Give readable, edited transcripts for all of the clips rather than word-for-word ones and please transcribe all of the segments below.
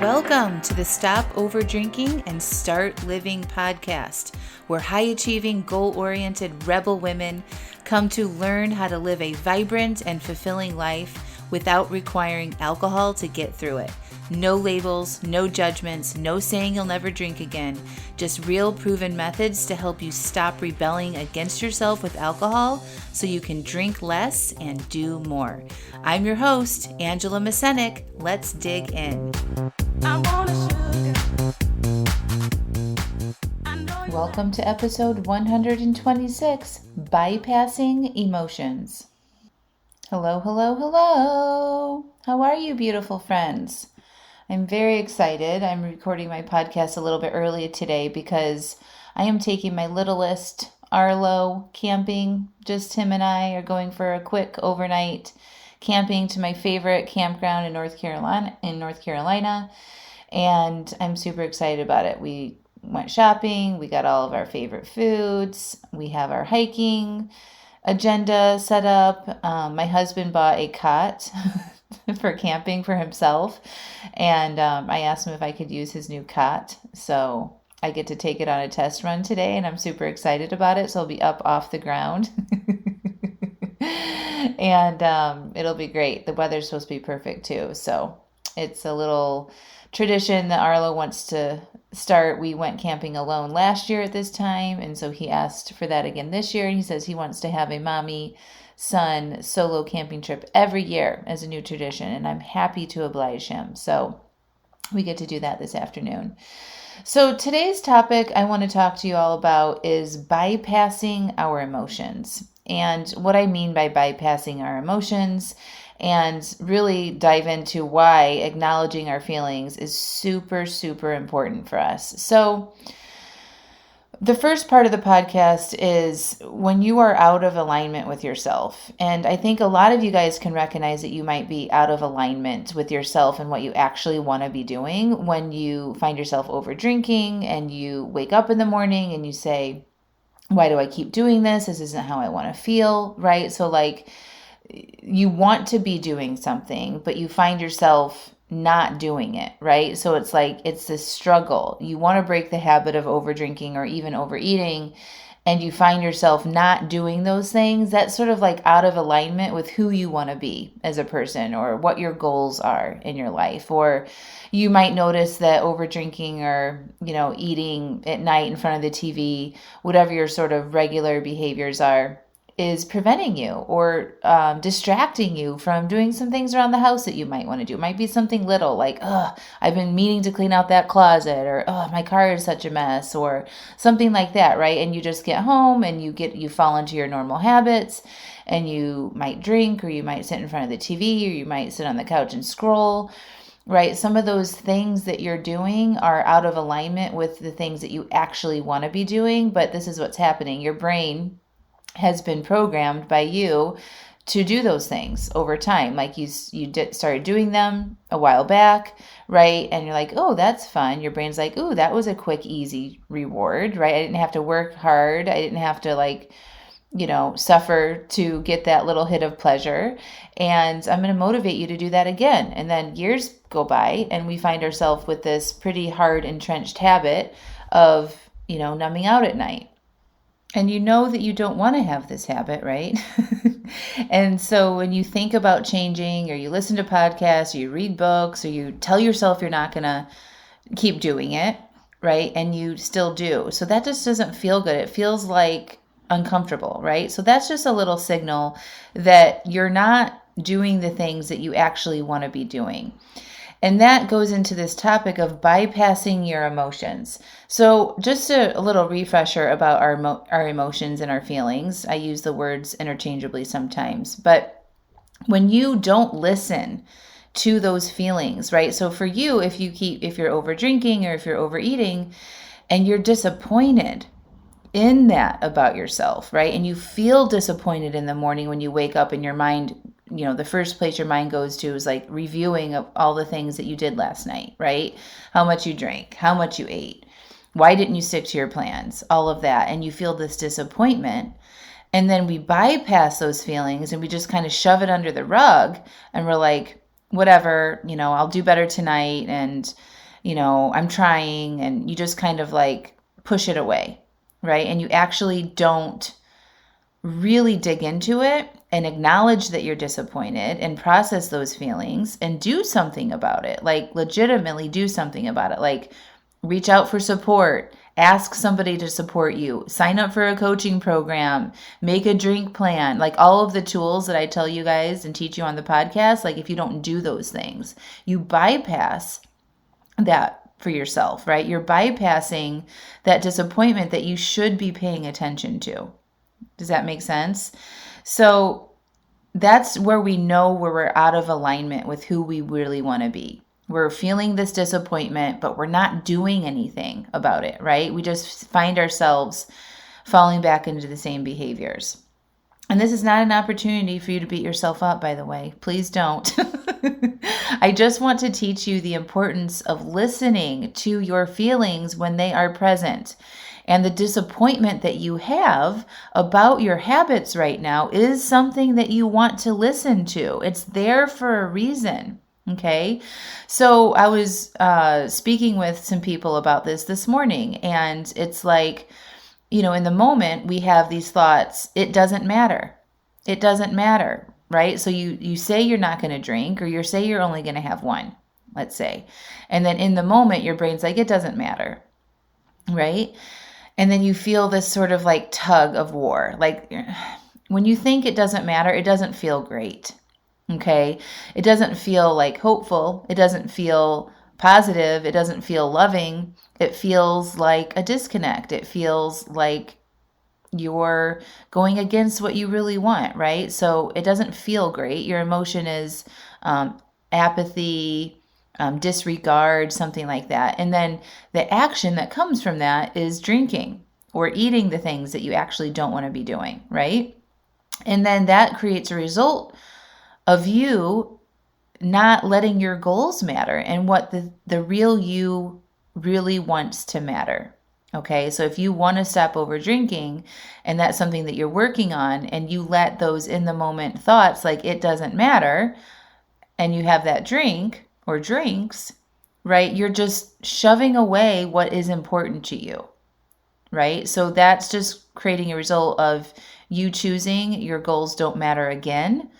Welcome to the Stop Overdrinking and Start Living podcast, where high-achieving, goal-oriented rebel women come to learn how to live a vibrant and fulfilling life without requiring alcohol to get through it. No labels, no judgments, no saying you'll never drink again. Just real proven methods to help you stop rebelling against yourself with alcohol so you can drink less and do more. I'm your host, Angela Mascenik. Let's dig in. Welcome to episode 126, Bypassing Emotions. Hello, hello, hello. How are you, beautiful friends? I'm very excited. I'm recording my podcast a little bit early today because I am taking my littlest, Arlo, camping. Just him and I are going for a quick overnight camping to my favorite campground in North Carolina, and I'm super excited about it. We went shopping. We got all of our favorite foods. We have our hiking agenda set up. My husband bought a cot for camping for himself, and I asked him if I could use his new cot, so I get to take it on a test run today, and I'm super excited about it. So I'll be up off the ground and it'll be great. The weather's supposed to be perfect too, so it's a little tradition that Arlo wants to start. We went camping alone last year at this time, and so he asked for that again this year, and he says he wants to have a mommy-son solo camping trip every year as a new tradition, and I'm happy to oblige him. So we get to do that this afternoon. So today's topic I want to talk to you all about is bypassing our emotions, and what I mean by bypassing our emotions, and really dive into why acknowledging our feelings is super, super important for us. So the first part of the podcast is when you are out of alignment with yourself. And I think a lot of you guys can recognize that you might be out of alignment with yourself and what you actually want to be doing when you find yourself over drinking and you wake up in the morning and you say, why do I keep doing this? This isn't how I want to feel, right? So like, you want to be doing something, but you find yourself not doing it, right? So it's like, it's this struggle. You want to break the habit of over drinking or even overeating, and you find yourself not doing those things. That's sort of like out of alignment with who you want to be as a person or what your goals are in your life. Or you might notice that over drinking or, eating at night in front of the TV, whatever your sort of regular behaviors are, is preventing you or distracting you from doing some things around the house that you might want to do. It might be something little like, I've been meaning to clean out that closet, or my car is such a mess, or something like that, right? And you just get home and you fall into your normal habits, and you might drink, or you might sit in front of the TV, or you might sit on the couch and scroll, right? Some of those things that you're doing are out of alignment with the things that you actually want to be doing, but this is what's happening. Your brain has been programmed by you to do those things over time. Like you started doing them a while back, right? And you're like, oh, that's fun. Your brain's like, oh, that was a quick, easy reward, right? I didn't have to work hard. I didn't have to suffer to get that little hit of pleasure. And I'm going to motivate you to do that again. And then years go by and we find ourselves with this pretty hard entrenched habit of, numbing out at night. And you know that you don't want to have this habit, right? And so when you think about changing, or you listen to podcasts, or you read books, or you tell yourself you're not going to keep doing it, right? And you still do. So that just doesn't feel good. It feels like uncomfortable, right? So that's just a little signal that you're not doing the things that you actually want to be doing. And that goes into this topic of bypassing your emotions. So just a little refresher about our emotions and our feelings. I use the words interchangeably sometimes, but when you don't listen to those feelings, right? So for you, if you're over drinking or if you're overeating and you're disappointed in that about yourself, right? And you feel disappointed in the morning when you wake up and your mind, the first place your mind goes to is like reviewing of all the things that you did last night, right? How much you drank, how much you ate, why didn't you stick to your plans, all of that. And you feel this disappointment. And then we bypass those feelings and we just kind of shove it under the rug and we're like, whatever, I'll do better tonight. And I'm trying, and you just kind of like push it away, right? And you actually don't really dig into it and acknowledge that you're disappointed and process those feelings and do something about it. Like legitimately do something about it. Like reach out for support, ask somebody to support you, sign up for a coaching program, make a drink plan, like all of the tools that I tell you guys and teach you on the podcast. Like if you don't do those things, you bypass that for yourself, right? You're bypassing that disappointment that you should be paying attention to. Does that make sense? So that's where we know where we're out of alignment with who we really want to be. We're feeling this disappointment, but we're not doing anything about it, right? We just find ourselves falling back into the same behaviors. And this is not an opportunity for you to beat yourself up, by the way. Please don't. I just want to teach you the importance of listening to your feelings when they are present. And the disappointment that you have about your habits right now is something that you want to listen to. It's there for a reason. Okay. So I was speaking with some people about this morning, and it's like, in the moment we have these thoughts, it doesn't matter. It doesn't matter, right? So you say you're not going to drink, or you say you're only going to have one, let's say. And then in the moment, your brain's like, it doesn't matter, right? And then you feel this sort of like tug of war. Like when you think it doesn't matter, it doesn't feel great. Okay. It doesn't feel like hopeful. It doesn't feel positive. It doesn't feel loving. It feels like a disconnect. It feels like you're going against what you really want, right? So it doesn't feel great. Your emotion is apathy, disregard, something like that. And then the action that comes from that is drinking or eating the things that you actually don't want to be doing, right? And then that creates a result of you not letting your goals matter and what the real you really wants to matter. Okay, so if you want to stop over drinking and that's something that you're working on, and you let those in the moment thoughts like it doesn't matter, and you have that drink or drinks, right? You're just shoving away what is important to you, right? So that's just creating a result of you choosing your goals don't matter again,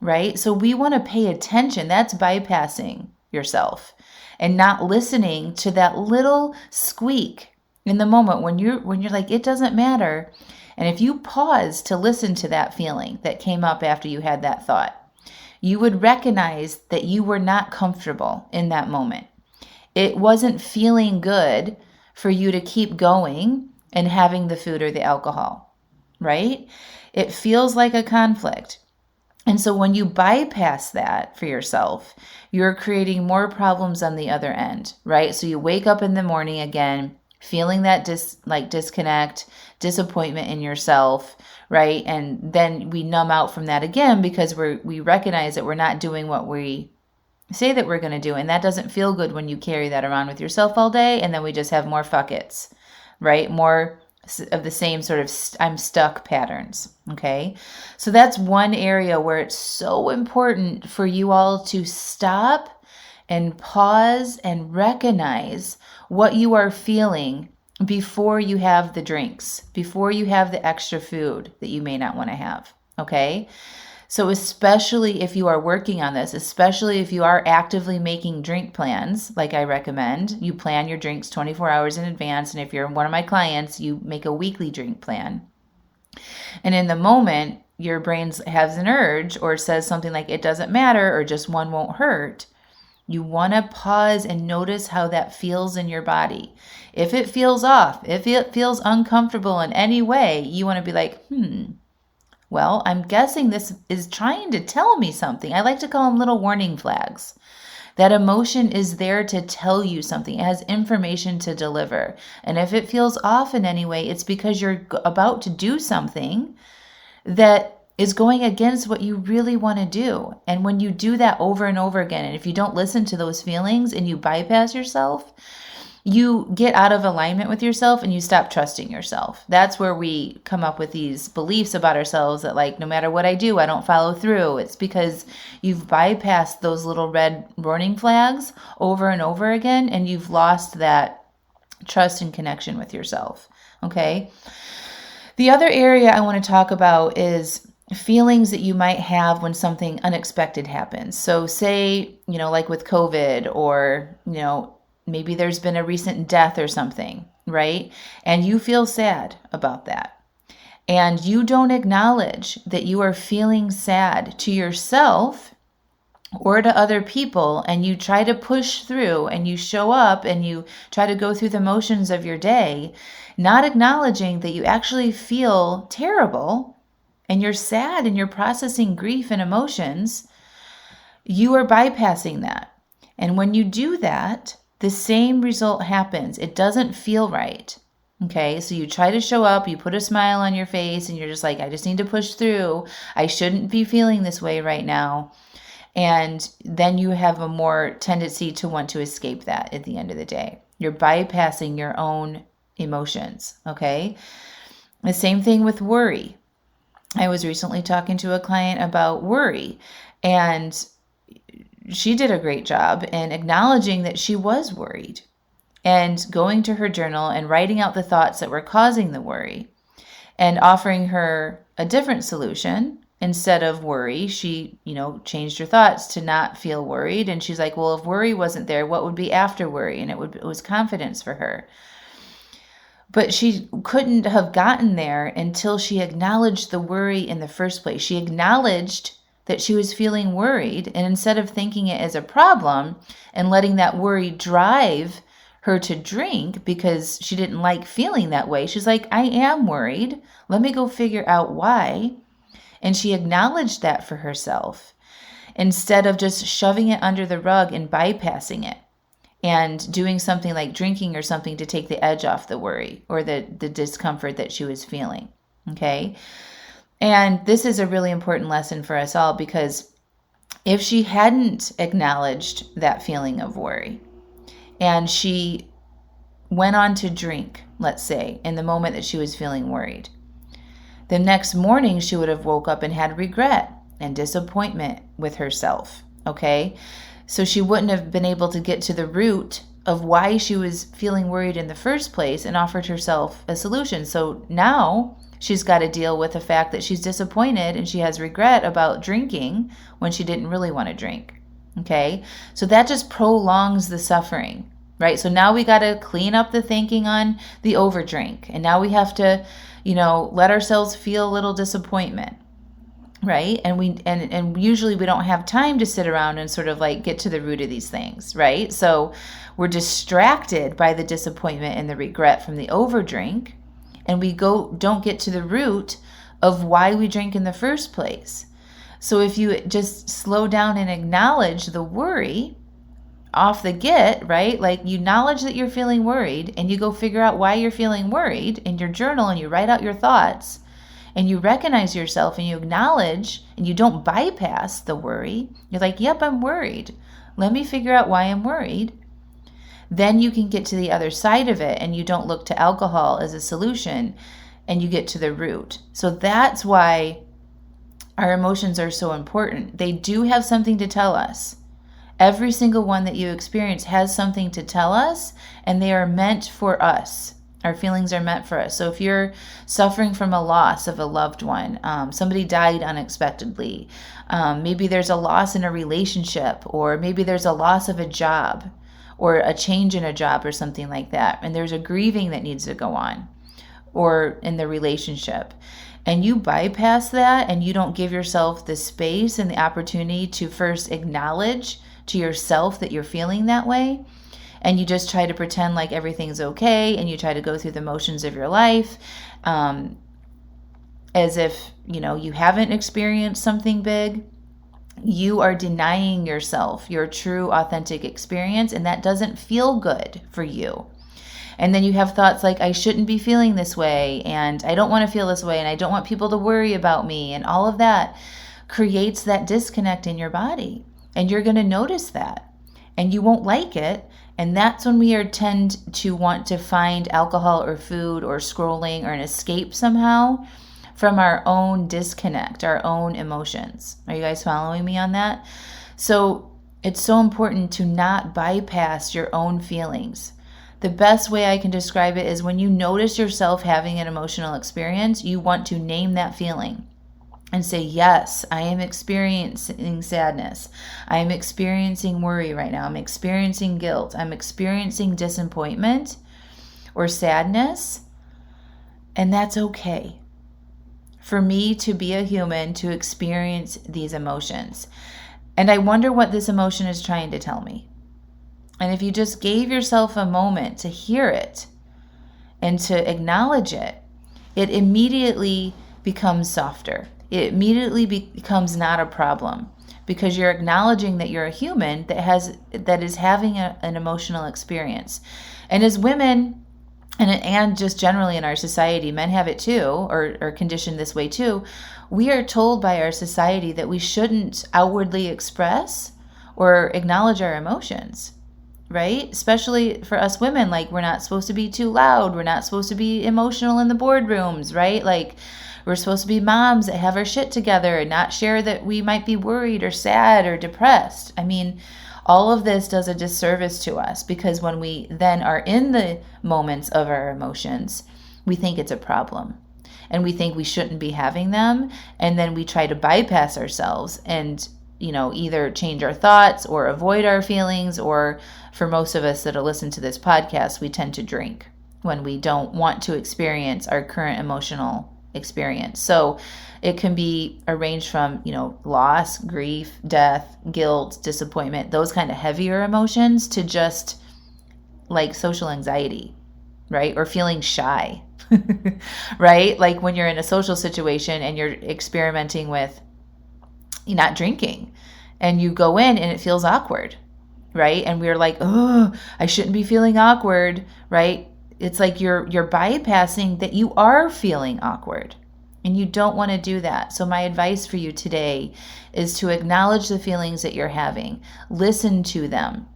right? So we want to pay attention. That's bypassing yourself and not listening to that little squeak in the moment when you're like, it doesn't matter. And if you pause to listen to that feeling that came up after you had that thought, you would recognize that you were not comfortable in that moment. It wasn't feeling good for you to keep going and having the food or the alcohol, right? It feels like a conflict. And so when you bypass that for yourself, you're creating more problems on the other end, right? So you wake up in the morning again, feeling that disconnect, disappointment in yourself, right? And then we numb out from that again because we recognize that we're not doing what we say that we're going to do. And that doesn't feel good when you carry that around with yourself all day. And then we just have more fuck it's, right? More of the same sort of I'm stuck patterns. Okay. So that's one area where it's so important for you all to stop and pause and recognize what you are feeling before you have the drinks, before you have the extra food that you may not want to have. Okay. So especially if you are working on this, especially if you are actively making drink plans, like I recommend, you plan your drinks 24 hours in advance. And if you're one of my clients, you make a weekly drink plan. And in the moment, your brain has an urge or says something like it doesn't matter or just one won't hurt. You want to pause and notice how that feels in your body. If it feels off, if it feels uncomfortable in any way, you want to be like, well, I'm guessing this is trying to tell me something. I like to call them little warning flags. That emotion is there to tell you something. It has information to deliver. And if it feels off in any way, it's because you're about to do something that is going against what you really want to do. And when you do that over and over again, and if you don't listen to those feelings and you bypass yourself, you get out of alignment with yourself and you stop trusting yourself. That's where we come up with these beliefs about ourselves that, like, no matter what I do, I don't follow through. It's because you've bypassed those little red warning flags over and over again, and you've lost that trust and connection with yourself. Okay. The other area I want to talk about is feelings that you might have when something unexpected happens. So say, like with COVID, or, maybe there's been a recent death or something, right? And you feel sad about that. And you don't acknowledge that you are feeling sad to yourself or to other people, and you try to push through and you show up and you try to go through the motions of your day, not acknowledging that you actually feel terrible and you're sad and you're processing grief and emotions. You are bypassing that. And when you do that, the same result happens. It doesn't feel right. Okay, so you try to show up, you put a smile on your face, and you're just like, I just need to push through. I shouldn't be feeling this way right now. And then you have a more tendency to want to escape that at the end of the day. You're bypassing your own emotions, okay? The same thing with worry. I was recently talking to a client about worry, and she did a great job in acknowledging that she was worried and going to her journal and writing out the thoughts that were causing the worry and offering her a different solution. Instead of worry, she, changed her thoughts to not feel worried. And she's like, well, if worry wasn't there, what would be after worry? And it was confidence for her. But she couldn't have gotten there until she acknowledged the worry in the first place. She acknowledged that she was feeling worried, and instead of thinking it as a problem and letting that worry drive her to drink because she didn't like feeling that way, she's like, I am worried. Let me go figure out why. And she acknowledged that for herself instead of just shoving it under the rug and bypassing it and doing something like drinking or something to take the edge off the worry or the discomfort that she was feeling. Okay. And this is a really important lesson for us all, because if she hadn't acknowledged that feeling of worry and she went on to drink, let's say, in the moment that she was feeling worried, the next morning she would have woke up and had regret and disappointment with herself, okay? So she wouldn't have been able to get to the root of why she was feeling worried in the first place and offered herself a solution. So now she's got to deal with the fact that she's disappointed and she has regret about drinking when she didn't really want to drink, okay? So that just prolongs the suffering, right? So now we got to clean up the thinking on the overdrink, and now we have to let ourselves feel a little disappointment, right? And usually we don't have time to sit around and sort of like get to the root of these things, right? So we're distracted by the disappointment and the regret from the overdrink, and we don't get to the root of why we drink in the first place. So if you just slow down and acknowledge the worry off the get, right? Like, you acknowledge that you're feeling worried and you go figure out why you're feeling worried in your journal, and you write out your thoughts and you recognize yourself and you acknowledge, and you don't bypass the worry. You're like, yep, I'm worried. Let me figure out why I'm worried. Then you can get to the other side of it, and you don't look to alcohol as a solution, and you get to the root. So that's why our emotions are so important. They do have something to tell us. Every single one that you experience has something to tell us, and they are meant for us. Our feelings are meant for us. So if you're suffering from a loss of a loved one, somebody died unexpectedly, maybe there's a loss in a relationship, or maybe there's a loss of a job or a change in a job or something like that, and there's a grieving that needs to go on, or in the relationship, and you bypass that and you don't give yourself the space and the opportunity to first acknowledge to yourself that you're feeling that way, and you just try to pretend like everything's okay, and you try to go through the motions of your life as if you haven't experienced something big, you are denying yourself your true authentic experience, and that doesn't feel good for you. And then you have thoughts like, I shouldn't be feeling this way, and I don't want to feel this way, and I don't want people to worry about me, and all of that creates that disconnect in your body. And you're going to notice that. and you won't like it. And that's when we tend to want to find alcohol or food or scrolling or an escape somehow from our own disconnect, our own emotions. Are you guys following me on that? So it's so important to not bypass your own feelings. The best way I can describe it is when you notice yourself having an emotional experience, you want to name that feeling and say, yes, I am experiencing sadness. I am experiencing worry right now. I'm experiencing guilt. I'm experiencing disappointment or sadness. And that's okay for me to be a human, to experience these emotions. And I wonder what this emotion is trying to tell me. And if you just gave yourself a moment to hear it and to acknowledge it, it immediately becomes softer. It immediately becomes not a problem because you're acknowledging that you're a human that is having an emotional experience. And as women, and just generally in our society, men have it too, or conditioned this way too, we are told by our society that we shouldn't outwardly express or acknowledge our emotions, right? Especially for us women, like we're not supposed to be too loud. We're not supposed to be emotional in the boardrooms, right? Like we're supposed to be moms that have our shit together and not share that we might be worried or sad or depressed. I mean, all of this does a disservice to us because when we then are in the moments of our emotions, we think it's a problem and we think we shouldn't be having them. And then we try to bypass ourselves and, either change our thoughts or avoid our feelings. Or for most of us that'll listen to this podcast, we tend to drink when we don't want to experience our current emotional experience. So it can be arranged from, loss, grief, death, guilt, disappointment, those kind of heavier emotions to just like social anxiety, right? Or feeling shy, right? Like when you're in a social situation and you're experimenting with not drinking and you go in and it feels awkward, right? And we're like, oh, I shouldn't be feeling awkward, right? It's like you're bypassing that you are feeling awkward and you don't want to do that. So my advice for you today is to acknowledge the feelings that you're having. Listen to them.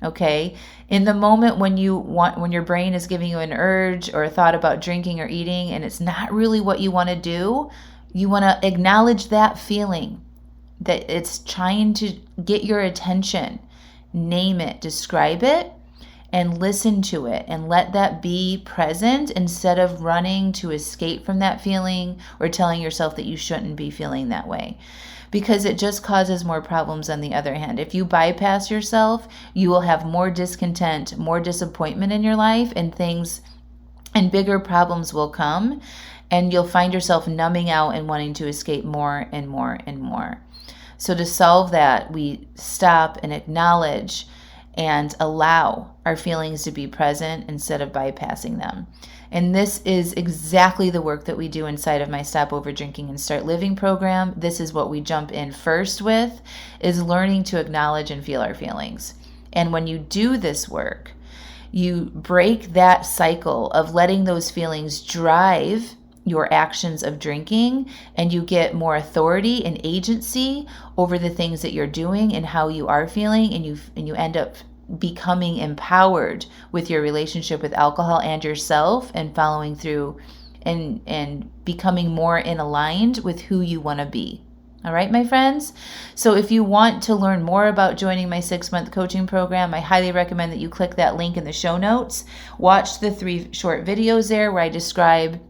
Okay? In the moment when your brain is giving you an urge or a thought about drinking or eating and it's not really what you want to do, you want to acknowledge that feeling, that it's trying to get your attention. Name it, describe it, and listen to it and let that be present instead of running to escape from that feeling or telling yourself that you shouldn't be feeling that way, because it just causes more problems on the other hand. If you bypass yourself, you will have more discontent, more disappointment in your life, and bigger problems will come, and you'll find yourself numbing out and wanting to escape more and more and more. So to solve that, we stop and acknowledge and allow our feelings to be present instead of bypassing them. And this is exactly the work that we do inside of my Stop Over Drinking and Start Living program. This is what we jump in first with, is learning to acknowledge and feel our feelings. And when you do this work, you break that cycle of letting those feelings drive your actions of drinking, and you get more authority and agency over the things that you're doing and how you are feeling, and you end up becoming empowered with your relationship with alcohol and yourself, and following through and becoming more in aligned with who you want to be. All right, my friends? So if you want to learn more about joining my 6-month coaching program, I highly recommend that you click that link in the show notes. Watch the 3 short videos there where I describe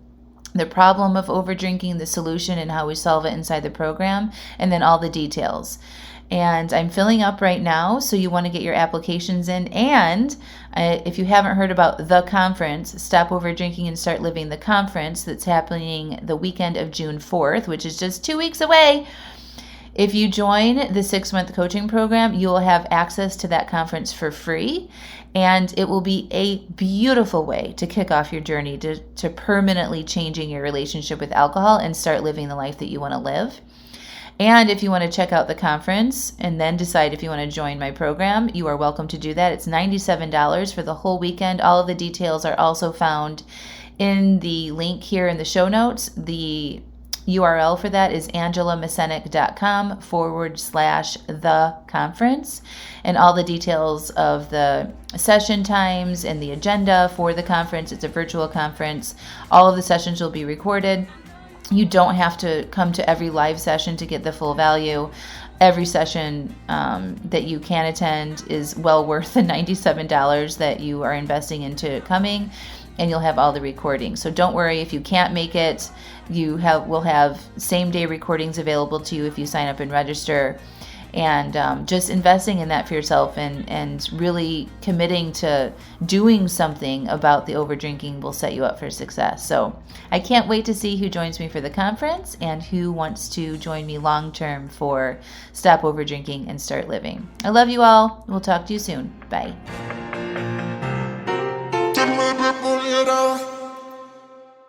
the problem of overdrinking, the solution, and how we solve it inside the program, and then all the details. And I'm filling up right now, so you want to get your applications in. And if you haven't heard about the conference, Stop Over Drinking and Start Living, the conference that's happening the weekend of June 4th, which is just 2 weeks away. If you join the 6-month coaching program, you will have access to that conference for free. And it will be a beautiful way to kick off your journey to permanently changing your relationship with alcohol and start living the life that you want to live. And if you want to check out the conference and then decide if you want to join my program, you are welcome to do that. It's $97 for the whole weekend. All of the details are also found in the link here in the show notes. The URL for that is angelamascenik.com/the conference. And all the details of the session times and the agenda for the conference. It's a virtual conference. All of the sessions will be recorded. You don't have to come to every live session to get the full value. Every session that you can attend is well worth the $97 that you are investing into coming, and you'll have all the recordings. So don't worry if you can't make it. We'll have same-day recordings available to you if you sign up and register. And just investing in that for yourself and really committing to doing something about the overdrinking will set you up for success. So I can't wait to see who joins me for the conference and who wants to join me long-term for Stop Overdrinking and Start Living. I love you all. We'll talk to you soon. Bye.